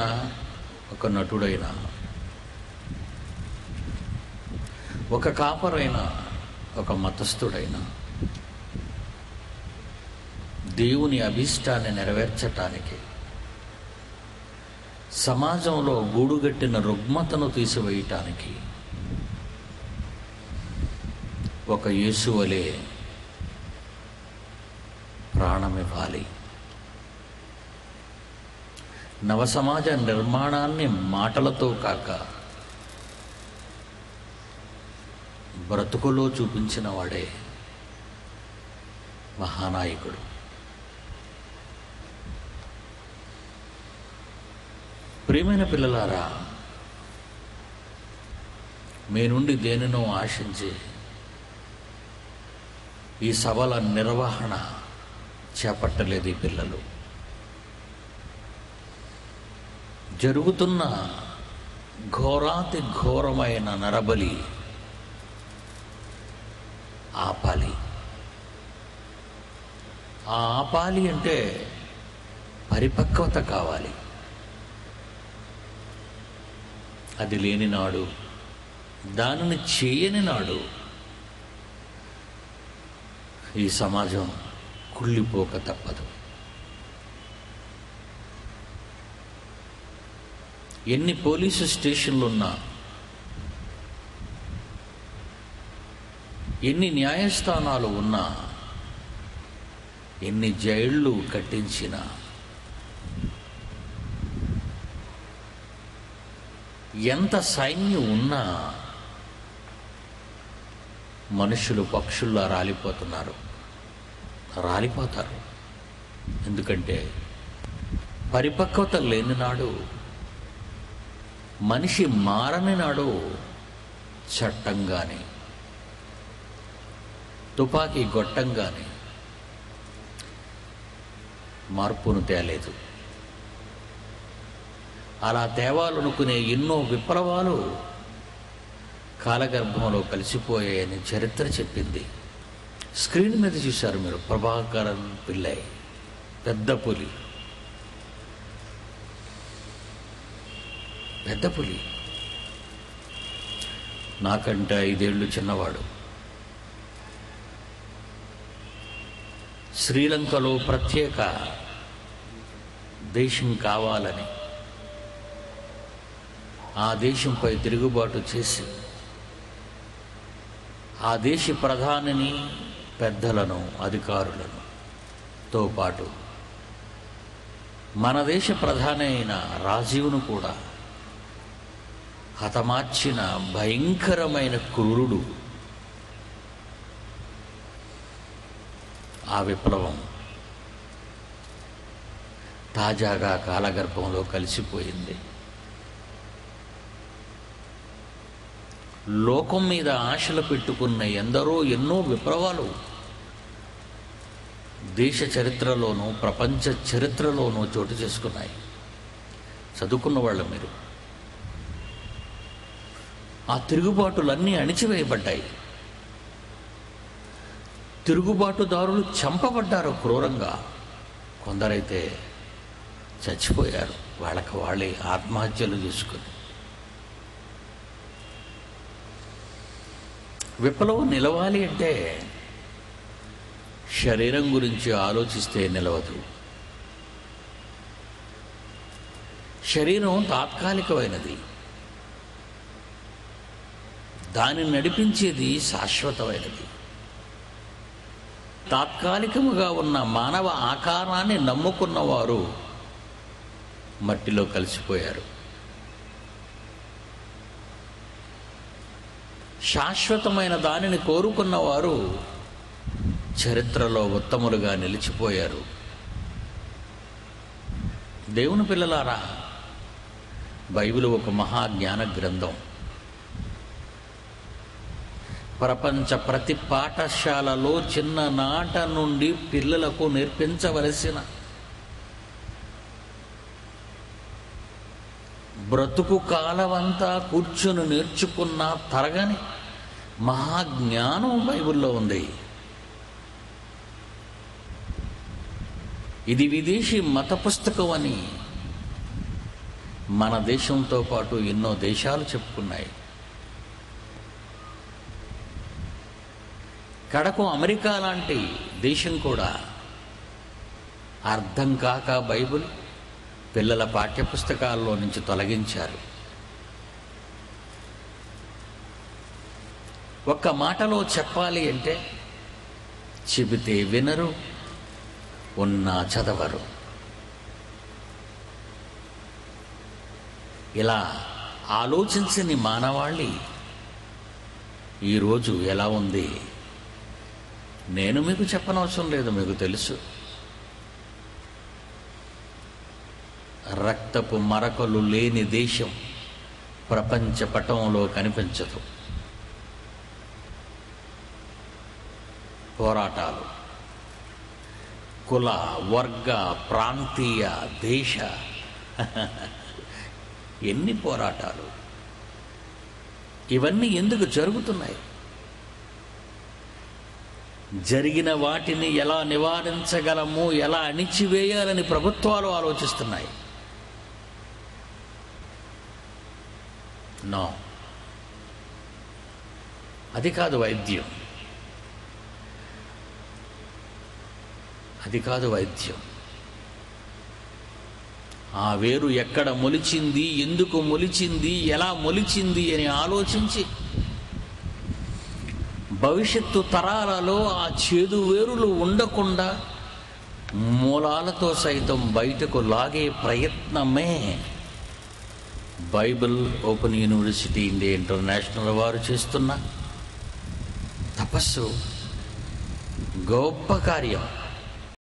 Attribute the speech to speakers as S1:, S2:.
S1: భక్తుడైనా, ఒక నటుడైనా, ఒక కాపరైనా, ఒక మతస్థుడైనా దేవుని అభీష్టాన్ని నెరవేర్చటానికి, సమాజంలో గూడుగట్టిన రుగ్మతను తీసివేయటానికి ఒక యేసు వలె ప్రాణమివ్వాలి. నవసమాజ నిర్మాణాన్ని మాటలతో కాక బ్రతుకులో చూపించిన వాడే మహానాయకుడు. ప్రియమైన పిల్లలారా, మీ నుండి దేనినో ఆశించి ఈ సభల నిర్వహణ చేపట్టలేదు ఈ పిల్లలు. జరుగుతున్న ఘోరాతి ఘోరమైన నరబలి ఆపాలి. ఆ ఆపాలి అంటే పరిపక్వత కావాలి. అది లేని నాడు, దానిని చేయని నాడు ఈ సమాజం కుళ్ళిపోక తప్పదు. ఎన్ని పోలీసు స్టేషన్లున్నా, ఎన్ని న్యాయస్థానాలు ఉన్నా, ఎన్ని జైళ్ళు కట్టించినా, ఎంత సైన్యం ఉన్నా మనుషులు పక్షుల్లా రాలిపోతారు. ఎందుకంటే పరిపక్వత లేని నాడు, మనిషి మారని నాడు చట్టంగానే, తుపాకీ గొట్టంగానే మార్పును తేలేదు. అలా తేవాలనుకునే ఎన్నో విప్లవాలు కాలగర్భంలో కలిసిపోయాయని చరిత్ర చెప్పింది. స్క్రీన్ మీద చూశారు మీరు, ప్రభాకరన్ పిల్లై, పెద్ద పులి. నాకంటే 5 ఏళ్ళు చిన్నవాడు. శ్రీలంకలో ప్రత్యేక దేశం కావాలని ఆ దేశంపై తిరుగుబాటు చేసి ఆ దేశ ప్రధానిని, పెద్దలను, అధికారులను తో పాటు మన దేశ ప్రధాని అయిన రాజీవ్ను కూడా హతమార్చిన భయంకరమైన క్రూరుడు ఆ విప్లవం. తాజాగా కాలగర్భంలో కలిసిపోయింది. లోకం మీద ఆశలు పెట్టుకున్న ఎందరో ఎన్నో విప్లవాలు దేశ చరిత్రలోనూ ప్రపంచ చరిత్రలోనూ చోటు చేసుకున్నాయి. చదువుకున్న వాళ్ళు మీరు. ఆ తిరుగుబాటులన్నీ అణిచివేయబడ్డాయి. తిరుగుబాటుదారులు చంపబడ్డారు క్రూరంగా. కొందరైతే చచ్చిపోయారు, వాళ్ళకి వాళ్ళే ఆత్మహత్యలు చేసుకుని. విప్లవం నిలవాలి అంటే శరీరం గురించి ఆలోచిస్తే నిలవదు. శరీరం తాత్కాలికమైనది, దాన్ని నడిపించేది శాశ్వతమైనది. తాత్కాలికముగా ఉన్న మానవ ఆకారాన్ని నమ్ముకున్నవారు మట్టిలో కలిసిపోయారు. శాశ్వతమైన దానిని కోరుకున్నవారు చరిత్రలో ఉత్తములుగా నిలిచిపోయారు. దేవుని పిల్లలారా, బైబిల్ ఒక మహాజ్ఞాన గ్రంథం. ప్రపంచ ప్రతి పాఠశాలలో చిన్ననాట నుండి పిల్లలకు నేర్పించవలసిన బ్రతుకు కాలమంతా కూర్చుని నేర్చుకున్న తరగని మహాజ్ఞానం బైబిల్లో ఉంది. ఇది విదేశీ మత పుస్తకం అని మన దేశంతో పాటు ఎన్నో దేశాలు చెప్పుకున్నాయి. కడకు అమెరికా లాంటి దేశం కూడా అర్థం కాక బైబిల్ పిల్లల పాఠ్యపుస్తకాల్లో నుంచి తొలగించారు. ఒక్క మాటలో చెప్పాలి అంటే చెబితే వినరు, ఉన్నా చదవరు. ఇలా ఆలోచించని మానవాళి ఈరోజు ఎలా ఉంది నేను మీకు చెప్పనవసరం లేదు, మీకు తెలుసు. రక్తపు మరకలు లేని దేశం ప్రపంచ పటంలో కనిపించదు. పోరాటాలు కుల, వర్గ, ప్రాంతీయ, దేశ ఎన్ని పోరాటాలు! ఇవన్నీ ఎందుకు జరుగుతున్నాయి? జరిగిన వాటిని ఎలా నివారించగలము, ఎలా అణిచివేయాలని ప్రభుత్వాలు ఆలోచిస్తున్నాయి. నో, అది కాదు వైద్యం. అది కాదు వైద్యం. ఆ వేరు ఎక్కడ మొలిచింది, ఎందుకు మొలిచింది, ఎలా మొలిచింది అని ఆలోచించి భవిష్యత్తు తరాలలో ఆ చేదు వేరులు ఉండకుండా మూలాలతో సైతం బయటకు లాగే ప్రయత్నమే Bible open university India international వారు చేస్తున్న తపస్సు, గొప్ప కార్యం.